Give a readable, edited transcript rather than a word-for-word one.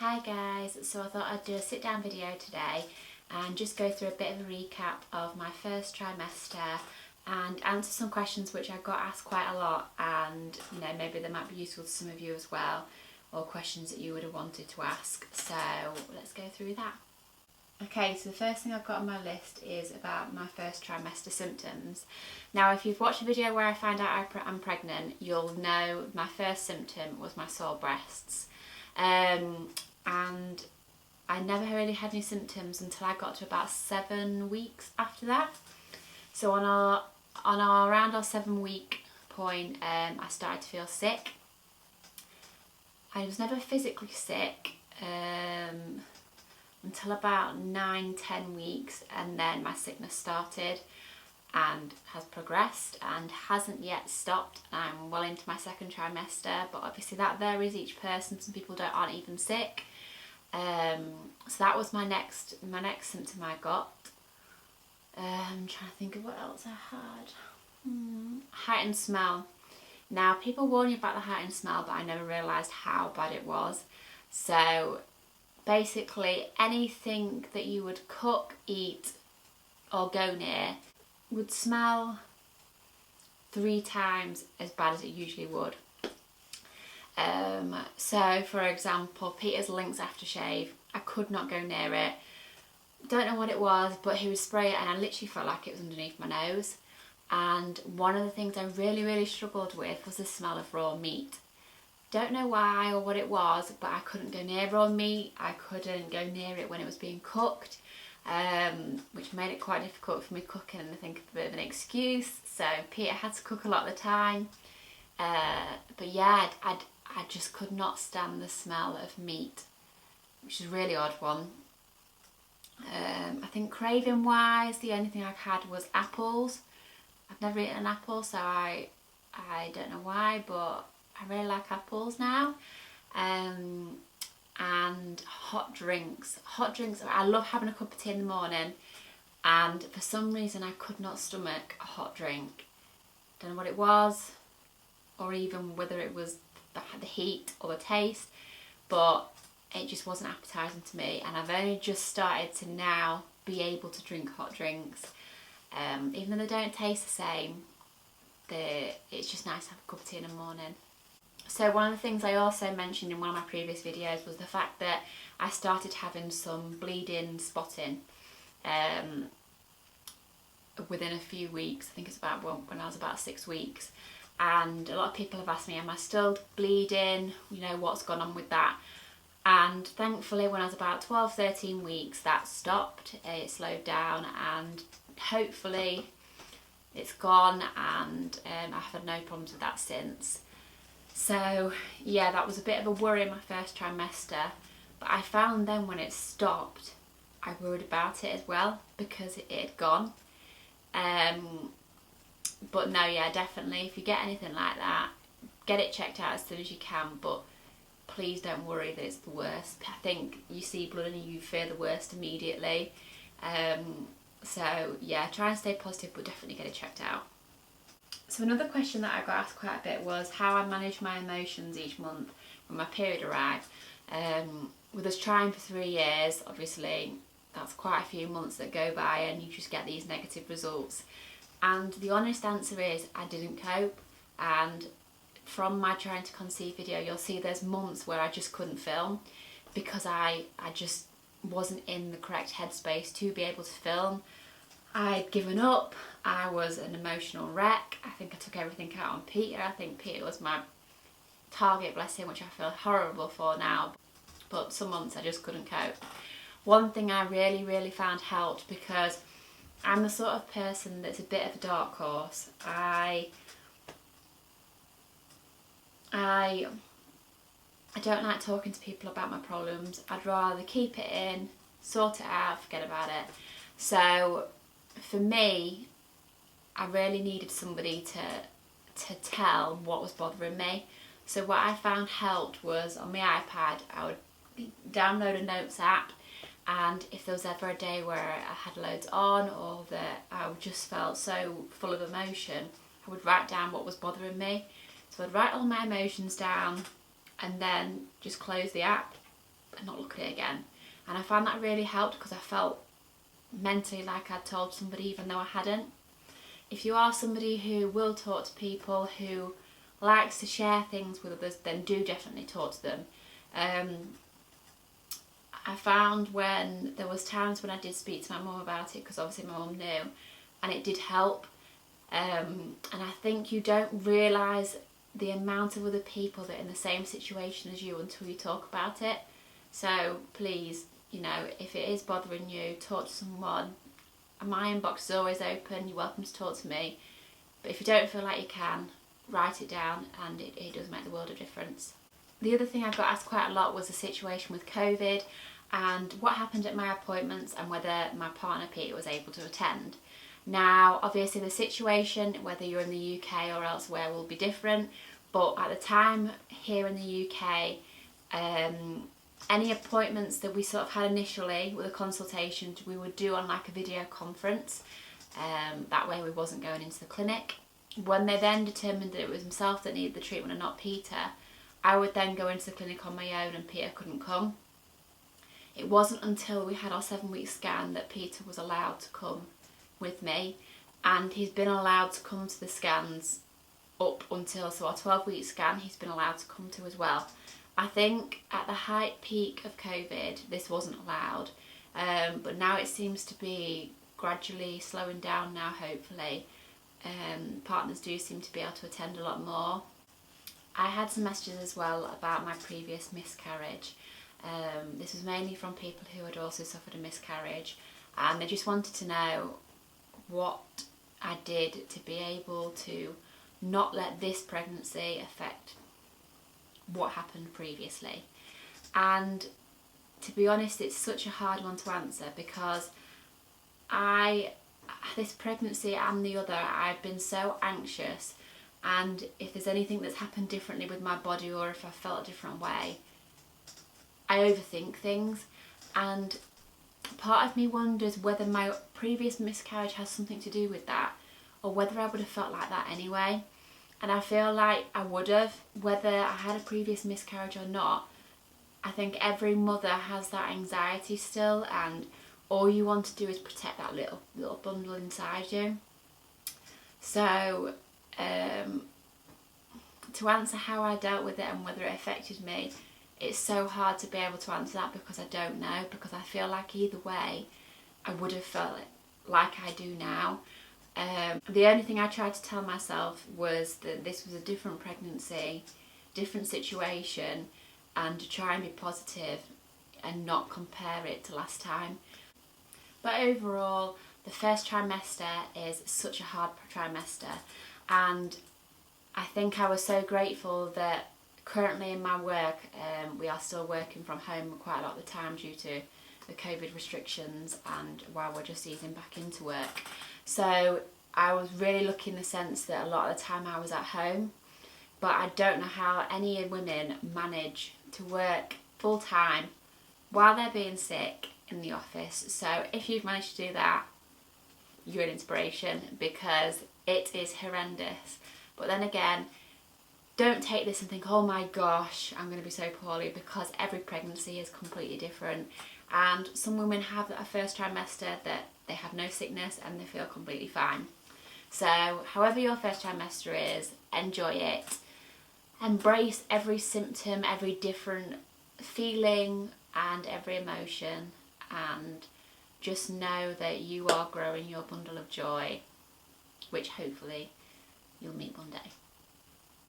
Hi guys, so I thought I'd do a sit down video today and just go through a bit of a recap of my first trimester and answer some questions which I got asked quite a lot, and maybe they might be useful to some of you as well, or questions that you would have wanted to ask. So let's go through that. Okay, so the first thing I've got on my list is about my first trimester symptoms. Now, if you've watched a video where I find out I'm pregnant, you'll know my first symptom was my sore breasts. And I never really had any symptoms until I got to about 7 weeks after that. So around our 7-week point, I started to feel sick. I was never physically sick until about 9-10 weeks, and then my sickness started and has progressed and hasn't yet stopped. I'm well into my second trimester, but obviously that varies each person. Some people aren't even sick. So that was my next symptom I got. I'm trying to think of what else I had. Heightened smell. Now, people warn you about the heightened smell, but I never realised how bad it was. So basically anything that you would cook, eat or go near would smell 3 times as bad as it usually would. So for example, Peter's Lynx aftershave, I could not go near it. Don't know what it was, but he would spray it and I literally felt like it was underneath my nose. And one of the things I really struggled with was the smell of raw meat. Don't know why or what it was, but I couldn't go near raw meat. I couldn't go near it when it was being cooked, which made it quite difficult for me cooking, and I think a bit of an excuse. So Peter had to cook a lot of the time. But yeah, I just could not stand the smell of meat, which is a really odd one. I think craving wise, the only thing I had was apples. I've never eaten an apple, so I don't know why, but I really like apples now. And hot drinks. I love having a cup of tea in the morning, and for some reason I could not stomach a hot drink. Don't know what it was, or even whether it was the heat or the taste, but it just wasn't appetizing to me. And I've only just started to now be able to drink hot drinks, even though they don't taste the same. It's just nice to have a cup of tea in the morning. So one of the things I also mentioned in one of my previous videos was the fact that I started having some bleeding, spotting within a few weeks. I think it's about when I was about 6 weeks. And a lot of people have asked me, am I still bleeding? What's gone on with that? And thankfully when I was about 12-13 weeks, that stopped. It slowed down, and hopefully it's gone, and I've had no problems with that since. So yeah, that was a bit of a worry in my first trimester, but I found then when it stopped, I worried about it as well because it had gone. But no, yeah, definitely, if you get anything like that, get it checked out as soon as you can, but please don't worry that it's the worst. I think you see blood and you fear the worst immediately. So yeah, try and stay positive, but definitely get it checked out. So another question that I got asked quite a bit was how I manage my emotions each month when my period arrived. With us trying for 3 years, obviously that's quite a few months that go by and you just get these negative results. And the honest answer is I didn't cope, and from my trying to conceive video you'll see there's months where I just couldn't film because I just wasn't in the correct headspace to be able to film. I'd given up. I was an emotional wreck. I think I took everything out on Peter. I think Peter was my target, bless him, which I feel horrible for now. But some months I just couldn't cope. One thing I really found helped, because I'm the sort of person that's a bit of a dark horse. I don't like talking to people about my problems. I'd rather keep it in, sort it out, forget about it. So for me, I really needed somebody to tell what was bothering me. So what I found helped was on my iPad, I would download a notes app, and if there was ever a day where I had loads on or that I just felt so full of emotion, I would write down what was bothering me. So I'd write all my emotions down and then just close the app and not look at it again. And I found that really helped because I felt mentally like I'd told somebody even though I hadn't. If you are somebody who will talk to people, who likes to share things with others, then do definitely talk to them. I found when there was times when I did speak to my mum about it, because obviously my mum knew, and it did help. And I think you don't realise the amount of other people that are in the same situation as you until you talk about it. So please, you know, if it is bothering you, talk to someone. My inbox is always open, you're welcome to talk to me. But if you don't feel like you can, write it down, and it does make the world of difference. The other thing I got asked quite a lot was the situation with COVID and what happened at my appointments and whether my partner Peter was able to attend. Now, obviously the situation, whether you're in the UK or elsewhere, will be different, but at the time here in the UK, any appointments that we sort of had initially with the consultations, we would do on like a video conference. That way we wasn't going into the clinic. When they then determined that it was himself that needed the treatment and not Peter, I would then go into the clinic on my own and Peter couldn't come. It wasn't until we had our 7-week scan that Peter was allowed to come with me, and he's been allowed to come to the scans up until, so our 12-week scan he's been allowed to come to as well. I think at the height peak of COVID this wasn't allowed, but now it seems to be gradually slowing down now, hopefully. Partners do seem to be able to attend a lot more. I had some messages as well about my previous miscarriage. This was mainly from people who had also suffered a miscarriage, and they just wanted to know what I did to be able to not let this pregnancy affect what happened previously. And to be honest, it's such a hard one to answer because this pregnancy and the other, I've been so anxious, and if there's anything that's happened differently with my body or if I felt a different way, I overthink things, and part of me wonders whether my previous miscarriage has something to do with that, or whether I would have felt like that anyway. And I feel like I would have, whether I had a previous miscarriage or not. I think every mother has that anxiety still, and all you want to do is protect that little bundle inside you. So to answer how I dealt with it and whether it affected me, it's so hard to be able to answer that because I don't know, because I feel like either way I would have felt it like I do now. The only thing I tried to tell myself was that this was a different pregnancy, different situation, and to try and be positive and not compare it to last time. But overall, the first trimester is such a hard trimester, and I think I was so grateful that currently in my work we are still working from home quite a lot of the time due to the COVID restrictions and while we're just easing back into work. So I was really lucky in the sense that a lot of the time I was at home, but I don't know how any women manage to work full time while they're being sick in the office. So if you've managed to do that, you're an inspiration, because it is horrendous. But then again, don't take this and think, oh my gosh, I'm going to be so poorly, because every pregnancy is completely different. And some women have a first trimester that they have no sickness and they feel completely fine. So however your first trimester is, enjoy it. Embrace every symptom, every different feeling and every emotion, and just know that you are growing your bundle of joy, which hopefully you'll meet one day.